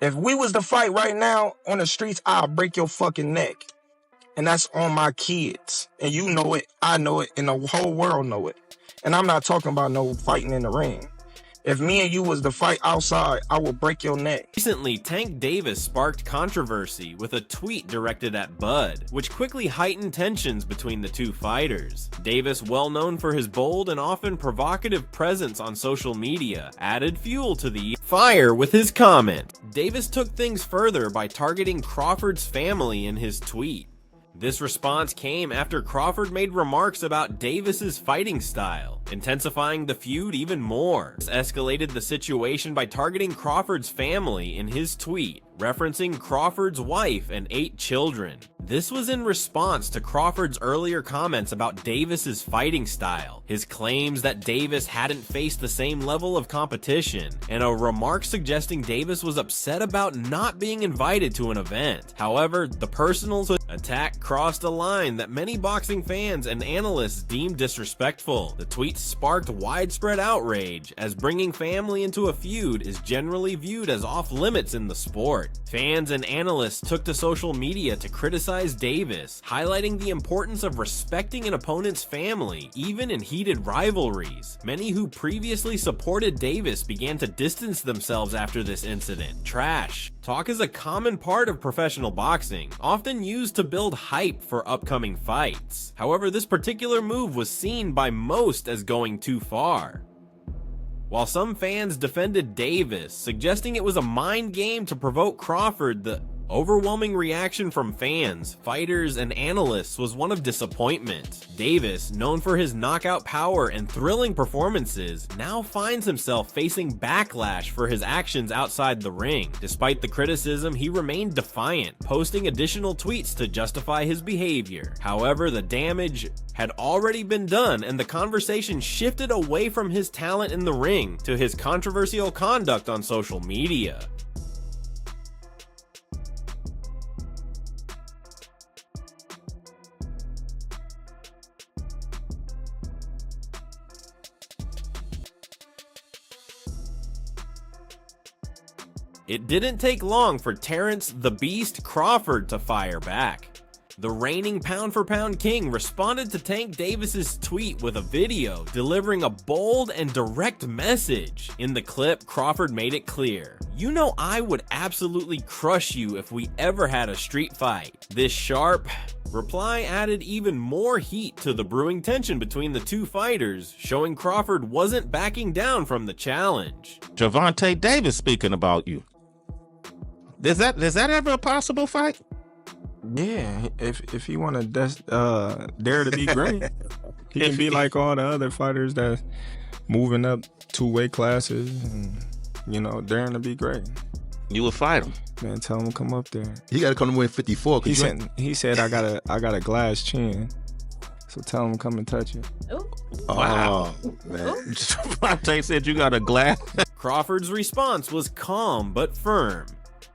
If we was to fight right now on the streets, I'll break your fucking neck. And that's on my kids. And you know it, I know it, and the whole world know it. And I'm not talking about no fighting in the ring. If me and you was to fight outside, I would break your neck. Recently, Tank Davis sparked controversy with a tweet directed at Bud, which quickly heightened tensions between the two fighters. Davis, well known for his bold and often provocative presence on social media, added fuel to the fire with his comment. Davis took things further by targeting Crawford's family in his tweet. This response came after Crawford made remarks about Davis's fighting style, intensifying the feud even more. This escalated the situation by targeting Crawford's family in his tweet, referencing Crawford's wife and 8 children. This was in response to Crawford's earlier comments about Davis's fighting style, his claims that Davis hadn't faced the same level of competition, and a remark suggesting Davis was upset about not being invited to an event. However, the personal attack crossed a line that many boxing fans and analysts deemed disrespectful. The tweet sparked widespread outrage, as bringing family into a feud is generally viewed as off-limits in the sport. Fans and analysts took to social media to criticize Davis, highlighting the importance of respecting an opponent's family, even in heated rivalries. Many who previously supported Davis began to distance themselves after this incident. Trash talk is a common part of professional boxing, often used to build hype for upcoming fights. However, this particular move was seen by most as going too far. While some fans defended Davis, suggesting it was a mind game to provoke Crawford, the overwhelming reaction from fans, fighters, and analysts was one of disappointment. Davis, known for his knockout power and thrilling performances, now finds himself facing backlash for his actions outside the ring. Despite the criticism, he remained defiant, posting additional tweets to justify his behavior. However, the damage had already been done, and the conversation shifted away from his talent in the ring to his controversial conduct on social media. It didn't take long for Terence "the Beast" Crawford to fire back. The reigning pound-for-pound king responded to Tank Davis's tweet with a video delivering a bold and direct message. In the clip, Crawford made it clear, "You know I would absolutely crush you if we ever had a street fight." This sharp reply added even more heat to the brewing tension between the two fighters, showing Crawford wasn't backing down from the challenge. Gervonta Davis speaking about you. Is that ever a possible fight? Yeah, if he want to dare to be great, he can be like all the other fighters that moving up 2 weight classes and, you know, daring to be great. You would fight him. Man, tell him to come up there. He got to come to win 54. He said I got a glass chin, so tell him to come and touch it. Ooh. Wow, man. Gervonta said you got a glass. Crawford's response was calm but firm.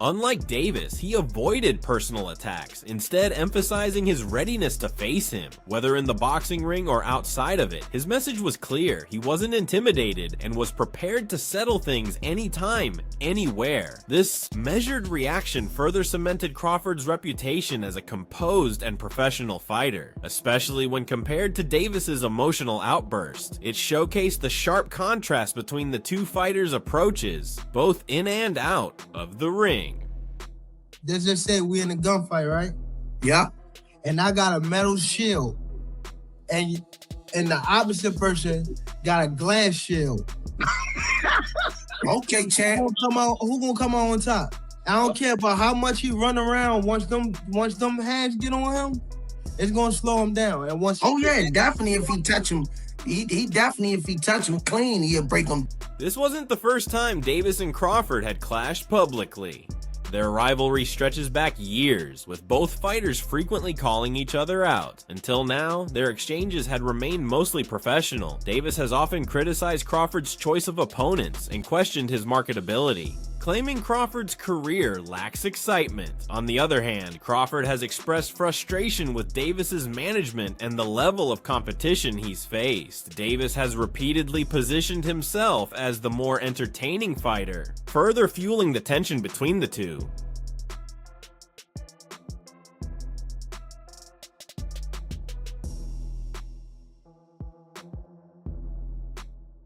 Unlike Davis, he avoided personal attacks, instead emphasizing his readiness to face him, whether in the boxing ring or outside of it. His message was clear, he wasn't intimidated and was prepared to settle things anytime, anywhere. This measured reaction further cemented Crawford's reputation as a composed and professional fighter, especially when compared to Davis's emotional outburst. It showcased the sharp contrast between the two fighters' approaches, both in and out of the ring. Let's just say we in a gunfight, right? Yeah. And I got a metal shield, and the opposite person got a glass shield. Okay, champ. Who gonna come on top? I don't care about how much he run around. Once them hands get on him, it's gonna slow him down. And once Definitely if he touch him. He definitely, if he touch him clean, he'll break him. This wasn't the first time Davis and Crawford had clashed publicly. Their rivalry stretches back years, with both fighters frequently calling each other out. Until now, their exchanges had remained mostly professional. Davis has often criticized Crawford's choice of opponents and questioned his marketability. claiming Crawford's career lacks excitement. On the other hand, Crawford has expressed frustration with Davis's management and the level of competition he's faced. Davis has repeatedly positioned himself as the more entertaining fighter, further fueling the tension between the two.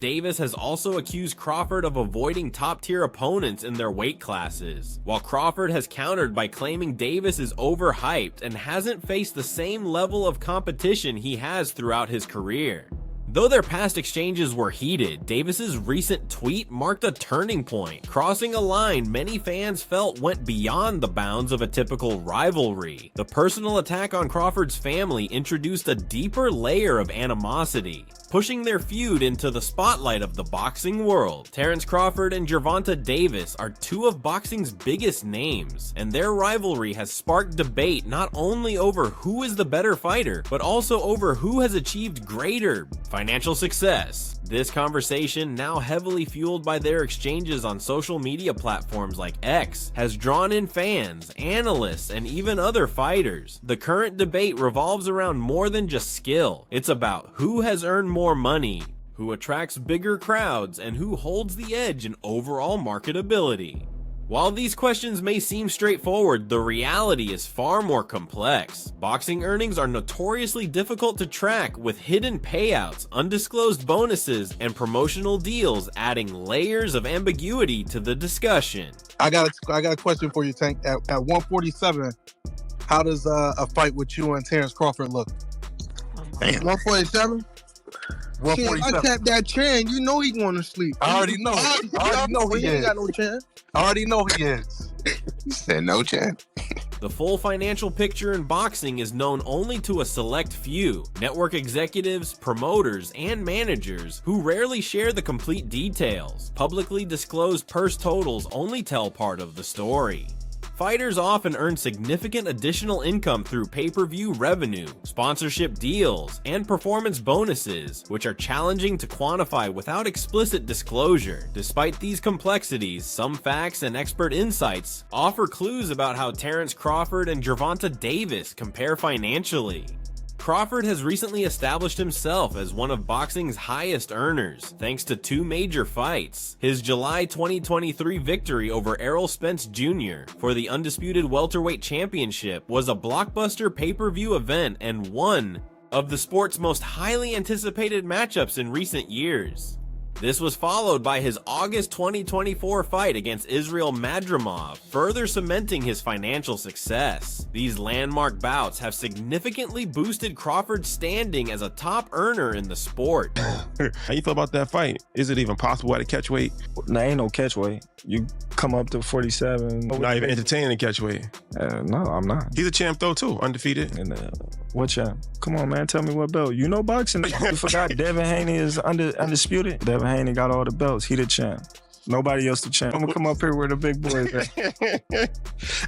Davis has also accused Crawford of avoiding top-tier opponents in their weight classes, while Crawford has countered by claiming Davis is overhyped and hasn't faced the same level of competition he has throughout his career. Though their past exchanges were heated, Davis's recent tweet marked a turning point, crossing a line many fans felt went beyond the bounds of a typical rivalry. The personal attack on Crawford's family introduced a deeper layer of animosity, pushing their feud into the spotlight of the boxing world. Terence Crawford and Gervonta Davis are two of boxing's biggest names, and their rivalry has sparked debate not only over who is the better fighter, but also over who has achieved greater financial success. This conversation, now heavily fueled by their exchanges on social media platforms like X, has drawn in fans, analysts, and even other fighters. The current debate revolves around more than just skill. It's about who has earned more money, who attracts bigger crowds, and who holds the edge in overall marketability. While these questions may seem straightforward, the reality is far more complex. Boxing earnings are notoriously difficult to track, with hidden payouts, undisclosed bonuses, and promotional deals adding layers of ambiguity to the discussion. I got a question for you, Tank. At 147, how does a fight with you and Terence Crawford look? 147? Shit, I tapped that chain. You know he going to sleep. I already know. I already know he ain't is. got no chance. I already know he is. He said no chance. The full financial picture in boxing is known only to a select few, network executives, promoters, and managers who rarely share the complete details. Publicly disclosed purse totals only tell part of the story. Fighters often earn significant additional income through pay-per-view revenue, sponsorship deals, and performance bonuses, which are challenging to quantify without explicit disclosure. Despite these complexities, some facts and expert insights offer clues about how Terence Crawford and Gervonta Davis compare financially. Crawford has recently established himself as one of boxing's highest earners, thanks to two major fights. His July 2023 victory over Errol Spence Jr. for the undisputed welterweight championship was a blockbuster pay-per-view event and one of the sport's most highly anticipated matchups in recent years. This was followed by his August 2024 fight against Israel Madrimov, further cementing his financial success. These landmark bouts have significantly boosted Crawford's standing as a top earner in the sport. How you feel about that fight? Is it even possible at a catch weight? Nah, ain't no catch weight. You come up to 47. Not even entertaining a catch weight. No, I'm not. He's a champ though too, undefeated. And what champ? Come on, man, tell me what belt. You know boxing. You forgot Devin Haney is undisputed. Devin Haney got all the belts. He the champ. Nobody else the champ. I'm gonna come up here where the big boys at.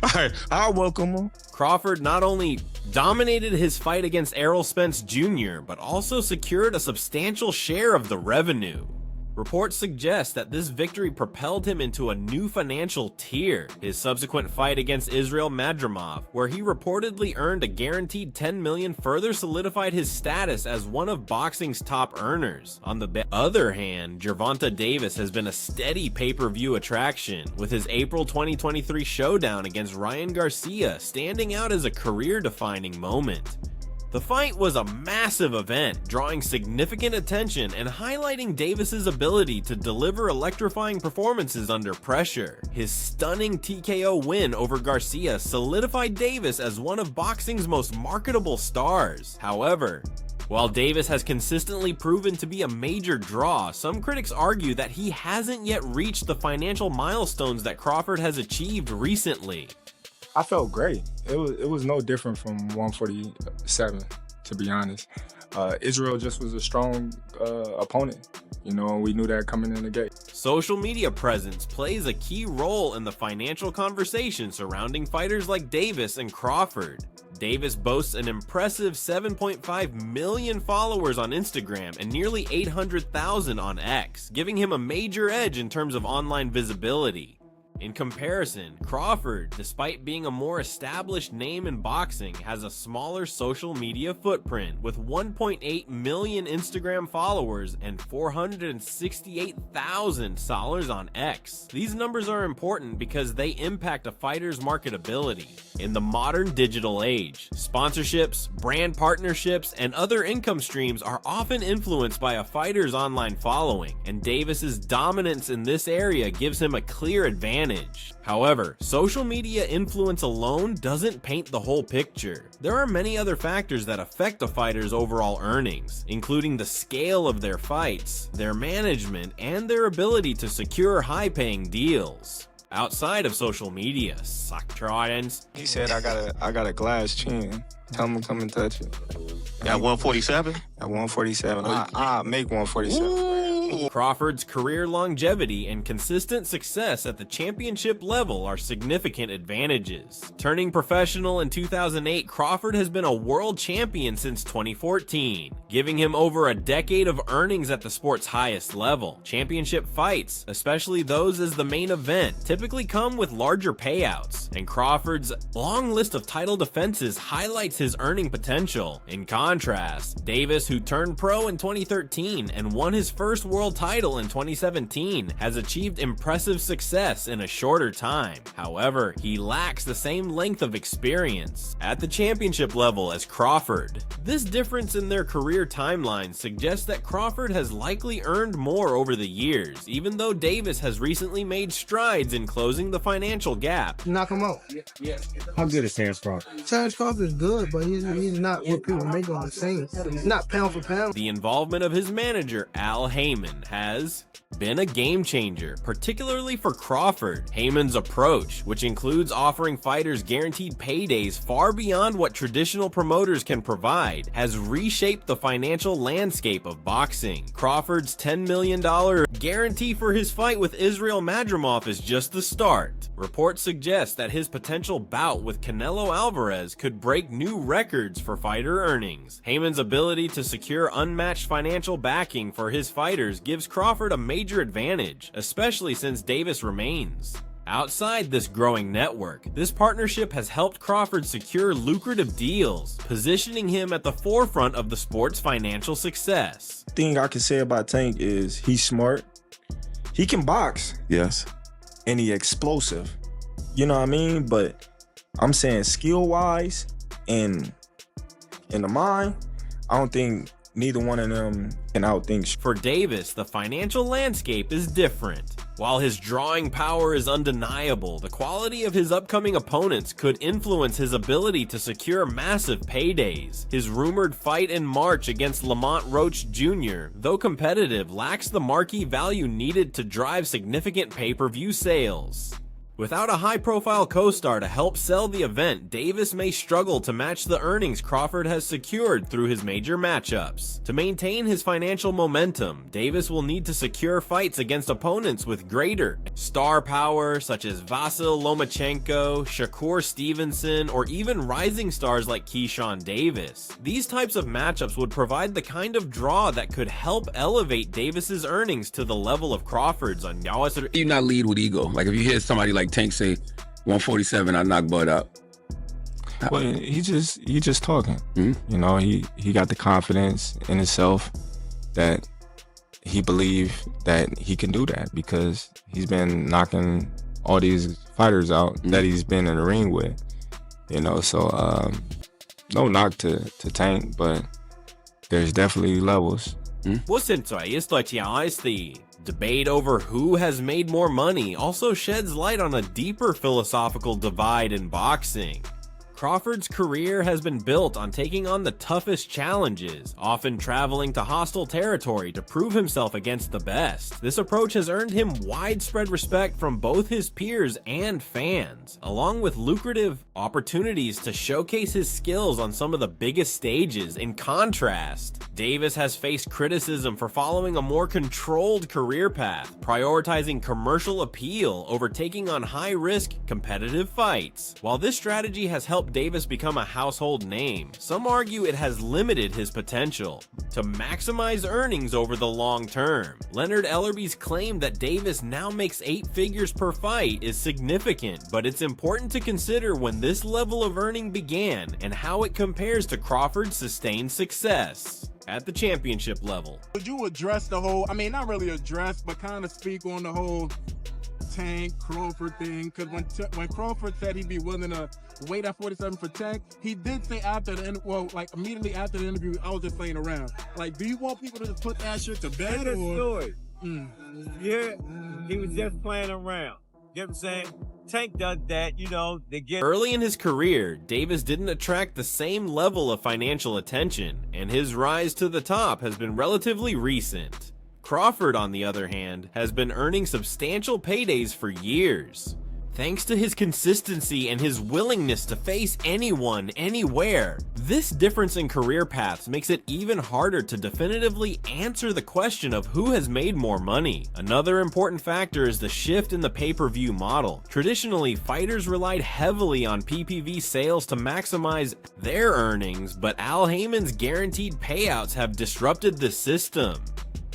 All right, I'll welcome him. Crawford not only dominated his fight against Errol Spence Jr., but also secured a substantial share of the revenue. Reports suggest that this victory propelled him into a new financial tier. His subsequent fight against Israel Madrimov, where he reportedly earned a guaranteed $10 million, further solidified his status as one of boxing's top earners. On the other hand, Gervonta Davis has been a steady pay-per-view attraction, with his April 2023 showdown against Ryan Garcia standing out as a career-defining moment. The fight was a massive event, drawing significant attention and highlighting Davis's ability to deliver electrifying performances under pressure. His stunning TKO win over Garcia solidified Davis as one of boxing's most marketable stars. However, while Davis has consistently proven to be a major draw, some critics argue that he hasn't yet reached the financial milestones that Crawford has achieved recently. I felt great. It was no different from 147, to be honest. Israel just was a strong opponent, you know, and we knew that coming in the gate. Social media presence plays a key role in the financial conversation surrounding fighters like Davis and Crawford. Davis boasts an impressive 7.5 million followers on Instagram and nearly 800,000 on X, giving him a major edge in terms of online visibility. In comparison, Crawford, despite being a more established name in boxing, has a smaller social media footprint with 1.8 million Instagram followers and 468,000 followers on X. These numbers are important because they impact a fighter's marketability. In the modern digital age, sponsorships, brand partnerships, and other income streams are often influenced by a fighter's online following, and Davis's dominance in this area gives him a clear advantage. However, social media influence alone doesn't paint the whole picture. There are many other factors that affect a fighter's overall earnings, including the scale of their fights, their management, and their ability to secure high-paying deals. Outside of social media, Terence. He said I got a glass chin. Tell him to come and touch it. At 147? At 147. I make 147. Crawford's career longevity and consistent success at the championship level are significant advantages. Turning professional in 2008, Crawford has been a world champion since 2014, giving him over a decade of earnings at the sport's highest level. Championship fights, especially those as the main event, typically come with larger payouts, and Crawford's long list of title defenses highlights his earning potential. In contrast, Davis, who turned pro in 2013 and won his first world title in 2017, has achieved impressive success in a shorter time. However, he lacks the same length of experience at the championship level as Crawford. This difference in their career timeline suggests that Crawford has likely earned more over the years, even though Davis has recently made strides in closing the financial gap. Knock him out. How good is Terence Crawford? Terence Crawford is good, but he's not what people make on the scene. Not pound for pound. The involvement of his manager, Al Heyman, has been a game changer, particularly for Crawford. Heyman's approach, which includes offering fighters guaranteed paydays far beyond what traditional promoters can provide, has reshaped the financial landscape of boxing. Crawford's $10 million guarantee for his fight with Israel Madrimov is just the start. Reports suggest that his potential bout with Canelo Alvarez could break new records for fighter earnings. Heyman's ability to secure unmatched financial backing for his fighters gives Crawford a major advantage, especially since Davis remains. Outside this growing network, this partnership has helped Crawford secure lucrative deals, positioning him at the forefront of the sport's financial success. Thing I can say about Tank is he's smart. He can box. Yes. And he explosive. You know what I mean? But I'm saying skill-wise and in the mind, I don't think neither one of them can outthink. For Davis, the financial landscape is different. While his drawing power is undeniable, the quality of his upcoming opponents could influence his ability to secure massive paydays. His rumored fight in March against Lamont Roach Jr., though competitive, lacks the marquee value needed to drive significant pay-per-view sales. Without a high-profile co-star to help sell the event, Davis may struggle to match the earnings Crawford has secured through his major matchups. To maintain his financial momentum, Davis will need to secure fights against opponents with greater star power, such as Vasyl Lomachenko, Shakur Stevenson, or even rising stars like Keyshawn Davis. These types of matchups would provide the kind of draw that could help elevate Davis's earnings to the level of Crawford's. You not lead with ego. Like if you hear somebody like Tank say 147, I knock Bud out. Well, he just talking. Mm-hmm. You know, he got the confidence in himself that he believe that he can do that because he's been knocking all these fighters out that he's been in the ring with. You know, so no knock to Tank, but there's definitely levels. Debate over who has made more money also sheds light on a deeper philosophical divide in boxing. Crawford's career has been built on taking on the toughest challenges, often traveling to hostile territory to prove himself against the best. This approach has earned him widespread respect from both his peers and fans, along with lucrative opportunities to showcase his skills on some of the biggest stages. In contrast, Davis has faced criticism for following a more controlled career path, prioritizing commercial appeal over taking on high-risk, competitive fights. While this strategy has helped Davis become a household name, some argue it has limited his potential to maximize earnings over the long term. Leonard Ellerby's claim that Davis now makes 8 figures per fight is significant, but it's important to consider when this level of earning began and how it compares to Crawford's sustained success at the championship level. Would you address the whole, I mean, not really address, but kind of speak on the whole Tank Crawford thing? Because when Crawford said he'd be willing to wait at 47 for Tank, he did say after the immediately after the interview, I was just playing around. Like, do you want people to just put that shit to bed? Yeah, he was just playing around. You know what I'm saying? Tank does that, you know, they get... Early in his career, Davis didn't attract the same level of financial attention, and his rise to the top has been relatively recent. Crawford, on the other hand, has been earning substantial paydays for years. Thanks to his consistency and his willingness to face anyone, anywhere. This difference in career paths makes it even harder to definitively answer the question of who has made more money. Another important factor is the shift in the pay-per-view model. Traditionally, fighters relied heavily on PPV sales to maximize their earnings, but Al Heyman's guaranteed payouts have disrupted the system.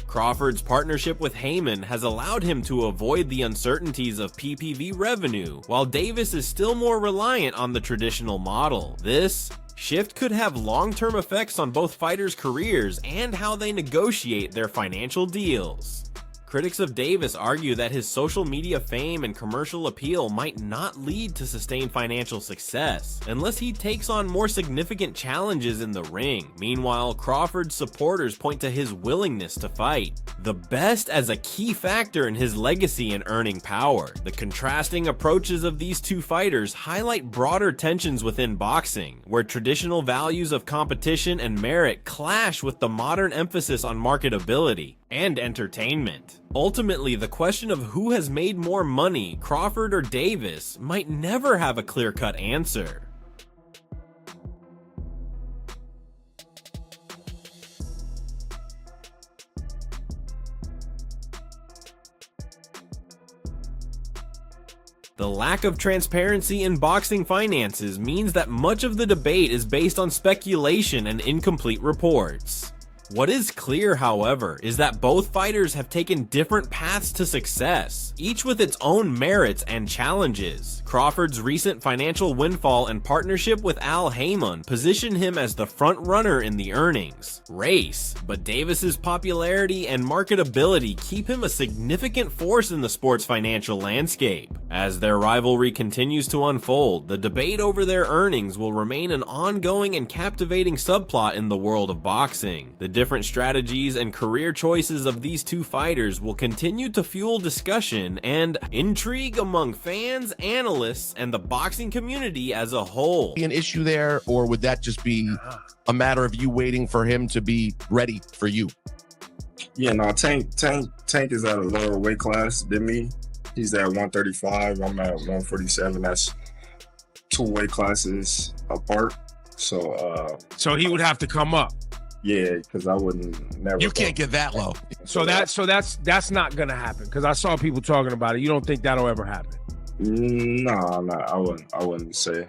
Crawford's partnership with Heyman has allowed him to avoid the uncertainties of PPV revenue, while Davis is still more reliant on the traditional model. This shift could have long-term effects on both fighters' careers and how they negotiate their financial deals. Critics of Davis argue that his social media fame and commercial appeal might not lead to sustained financial success unless he takes on more significant challenges in the ring. Meanwhile, Crawford's supporters point to his willingness to fight the best as a key factor in his legacy and earning power. The contrasting approaches of these two fighters highlight broader tensions within boxing, where traditional values of competition and merit clash with the modern emphasis on marketability and entertainment. Ultimately, the question of who has made more money, Crawford or Davis, might never have a clear-cut answer. The lack of transparency in boxing finances means that much of the debate is based on speculation and incomplete reports. What is clear, however, is that both fighters have taken different paths to success, each with its own merits and challenges. Crawford's recent financial windfall and partnership with Al Heyman position him as the front runner in the earnings race, but Davis's popularity and marketability keep him a significant force in the sport's financial landscape. As their rivalry continues to unfold, the debate over their earnings will remain an ongoing and captivating subplot in the world of boxing. The different strategies and career choices of these two fighters will continue to fuel discussion and intrigue among fans, analysts, and the boxing community as a whole. Be an issue there, or would that just be a matter of you waiting for him to be ready for you? Yeah, no, Tank is at a lower weight class than me. He's at 135. I'm at 147. That's 2 weight classes apart. So he would have to come up. Yeah, because I wouldn't never. You can't get that low. So that's not gonna happen. Because I saw people talking about it. You don't think that'll ever happen? No, I wouldn't say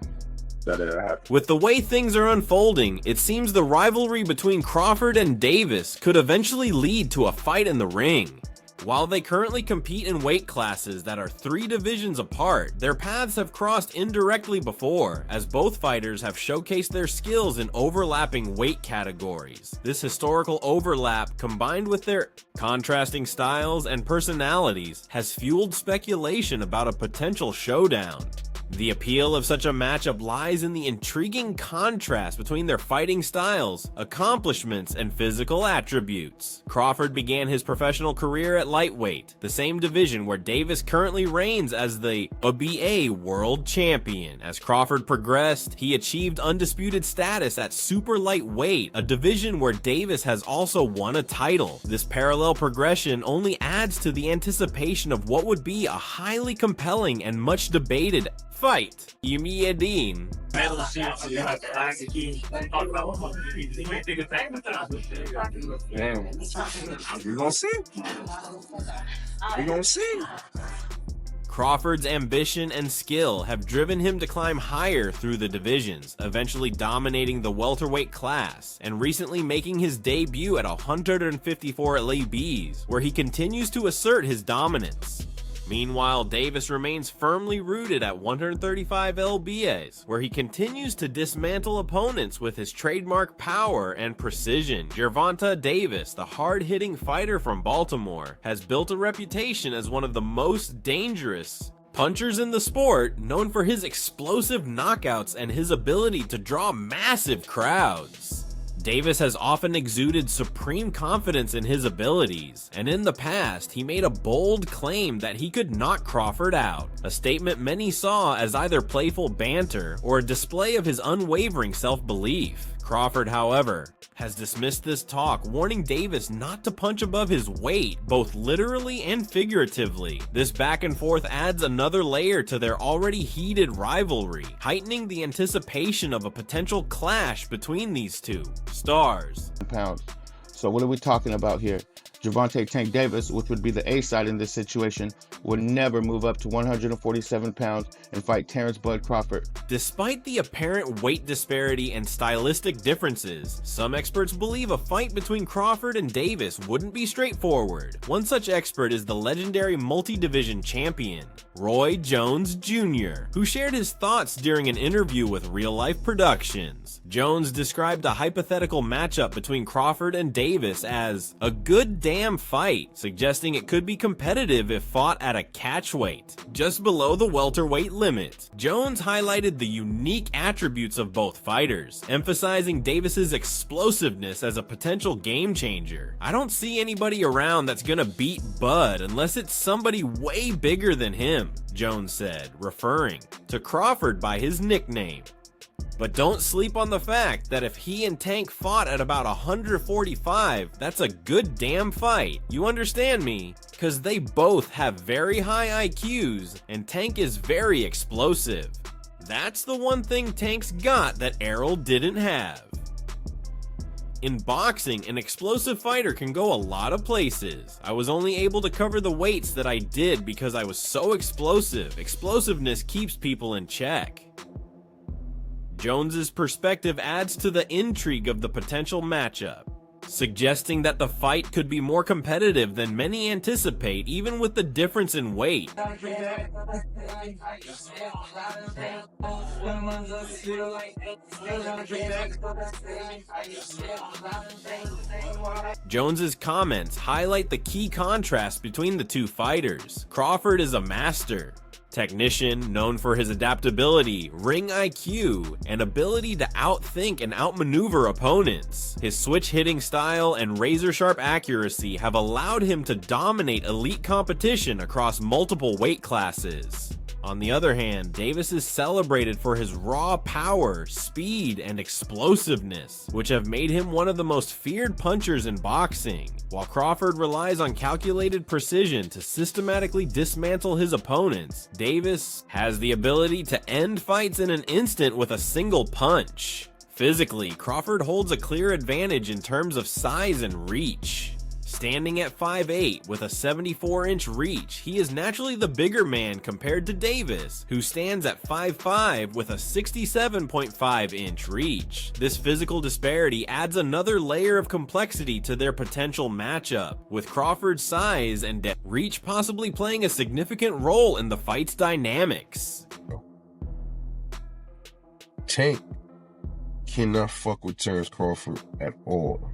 that it'll happen. With the way things are unfolding, it seems the rivalry between Crawford and Davis could eventually lead to a fight in the ring. While they currently compete in weight classes that are 3 divisions apart, their paths have crossed indirectly before, as both fighters have showcased their skills in overlapping weight categories. This historical overlap, combined with their contrasting styles and personalities, has fueled speculation about a potential showdown. The appeal of such a matchup lies in the intriguing contrast between their fighting styles, accomplishments, and physical attributes. Crawford began his professional career at lightweight, the same division where Davis currently reigns as the WBA world champion. As Crawford progressed, he achieved undisputed status at super lightweight, a division where Davis has also won a title. This parallel progression only adds to the anticipation of what would be a highly compelling and much debated Fight, Yemiedin. Damn. We gonna see. We gonna see. Crawford's ambition and skill have driven him to climb higher through the divisions, eventually dominating the welterweight class, and recently making his debut at 154 lbs, where he continues to assert his dominance. Meanwhile, Davis remains firmly rooted at 135 lbs, where he continues to dismantle opponents with his trademark power and precision. Gervonta Davis, the hard-hitting fighter from Baltimore, has built a reputation as one of the most dangerous punchers in the sport, known for his explosive knockouts and his ability to draw massive crowds. Davis has often exuded supreme confidence in his abilities, and in the past, he made a bold claim that he could knock Crawford out, a statement many saw as either playful banter or a display of his unwavering self-belief. Crawford, however, has dismissed this talk, warning Davis not to punch above his weight, both literally and figuratively. This back and forth adds another layer to their already heated rivalry, heightening the anticipation of a potential clash between these two stars. Pounds. So what are we talking about here? Gervonta Tank Davis, which would be the A side in this situation, would never move up to 147 pounds and fight Terence Bud Crawford. Despite the apparent weight disparity and stylistic differences, some experts believe a fight between Crawford and Davis wouldn't be straightforward. One such expert is the legendary multi-division champion, Roy Jones Jr., who shared his thoughts during an interview with Real Life Productions. Jones described a hypothetical matchup between Crawford and Davis as a good damn fight, suggesting it could be competitive if fought at a catchweight, just below the welterweight limit. Jones highlighted the unique attributes of both fighters, emphasizing Davis's explosiveness as a potential game changer. "I don't see anybody around that's gonna beat Bud unless it's somebody way bigger than him," Jones said, referring to Crawford by his nickname. But don't sleep on the fact that if he and Tank fought at about 145, that's a good damn fight. You understand me? Because they both have very high IQs, and Tank is very explosive. That's the one thing Tank's got that Errol didn't have. In boxing, an explosive fighter can go a lot of places. I was only able to cover the weights that I did because I was so explosive. Explosiveness keeps people in check. Jones's perspective adds to the intrigue of the potential matchup, suggesting that the fight could be more competitive than many anticipate, even with the difference in weight. Jones's comments highlight the key contrast between the two fighters. Crawford is a master technician known for his adaptability, ring IQ, and ability to outthink and outmaneuver opponents. His switch-hitting style and razor-sharp accuracy have allowed him to dominate elite competition across multiple weight classes. On the other hand, Davis is celebrated for his raw power, speed, and explosiveness, which have made him one of the most feared punchers in boxing. While Crawford relies on calculated precision to systematically dismantle his opponents, Davis has the ability to end fights in an instant with a single punch. Physically, Crawford holds a clear advantage in terms of size and reach. Standing at 5'8" with a 74-inch reach, he is naturally the bigger man compared to Davis, who stands at 5'5" with a 67.5-inch reach. This physical disparity adds another layer of complexity to their potential matchup, with Crawford's size and reach possibly playing a significant role in the fight's dynamics. Tank cannot fuck with Terence Crawford at all.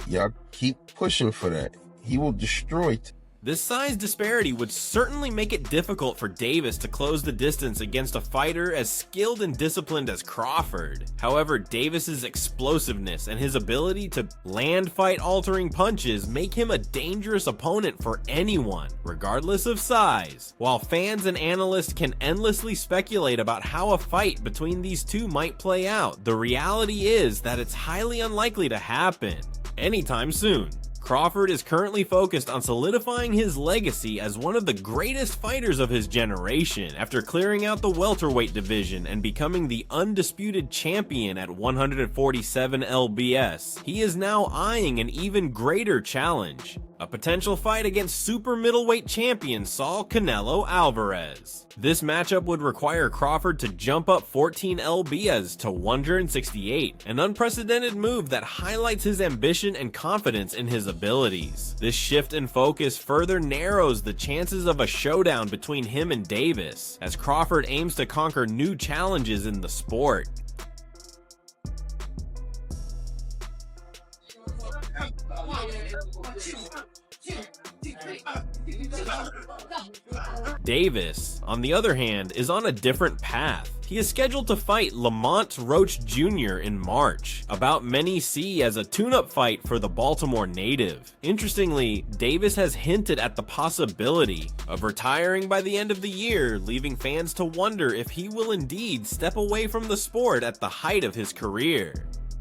Y'all keep pushing for that. He will destroy. This size disparity would certainly make it difficult for Davis to close the distance against a fighter as skilled and disciplined as Crawford. However, Davis's explosiveness and his ability to land fight-altering punches make him a dangerous opponent for anyone, regardless of size. While fans and analysts can endlessly speculate about how a fight between these two might play out, the reality is that it's highly unlikely to happen anytime soon. Crawford is currently focused on solidifying his legacy as one of the greatest fighters of his generation after clearing out the welterweight division and becoming the undisputed champion at 147 lbs. He is now eyeing an even greater challenge, a potential fight against super middleweight champion Saul Canelo Alvarez. This matchup would require Crawford to jump up 14 lbs to 168, an unprecedented move that highlights his ambition and confidence in his abilities. This shift in focus further narrows the chances of a showdown between him and Davis, as Crawford aims to conquer new challenges in the sport. Davis, on the other hand, is on a different path. He is scheduled to fight Lamont Roach Jr. in March, a bout many see as a tune-up fight for the Baltimore native. Interestingly, Davis has hinted at the possibility of retiring by the end of the year, leaving fans to wonder if he will indeed step away from the sport at the height of his career.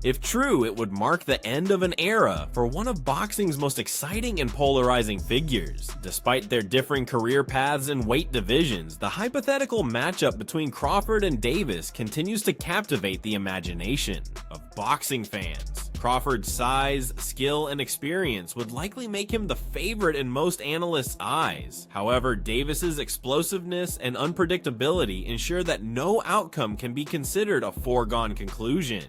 If true, it would mark the end of an era for one of boxing's most exciting and polarizing figures. Despite their differing career paths and weight divisions, the hypothetical matchup between Crawford and Davis continues to captivate the imagination of boxing fans. Crawford's size, skill, and experience would likely make him the favorite in most analysts' eyes. However, Davis's explosiveness and unpredictability ensure that no outcome can be considered a foregone conclusion.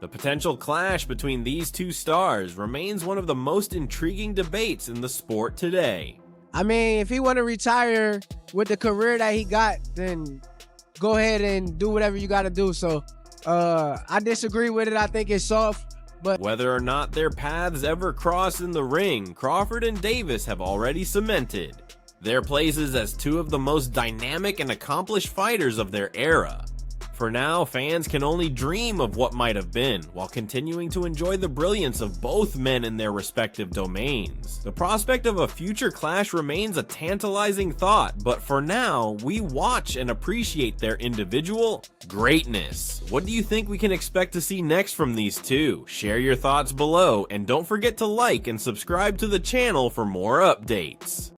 The potential clash between these two stars remains one of the most intriguing debates in the sport today. I mean, if he want to retire with the career that he got, then go ahead and do whatever you got to do. So I disagree with it. I think it's soft. But whether or not their paths ever cross in the ring, Crawford and Davis have already cemented their places as two of the most dynamic and accomplished fighters of their era. For now, fans can only dream of what might have been, while continuing to enjoy the brilliance of both men in their respective domains. The prospect of a future clash remains a tantalizing thought, but for now, we watch and appreciate their individual greatness. What do you think we can expect to see next from these two? Share your thoughts below, and don't forget to like and subscribe to the channel for more updates.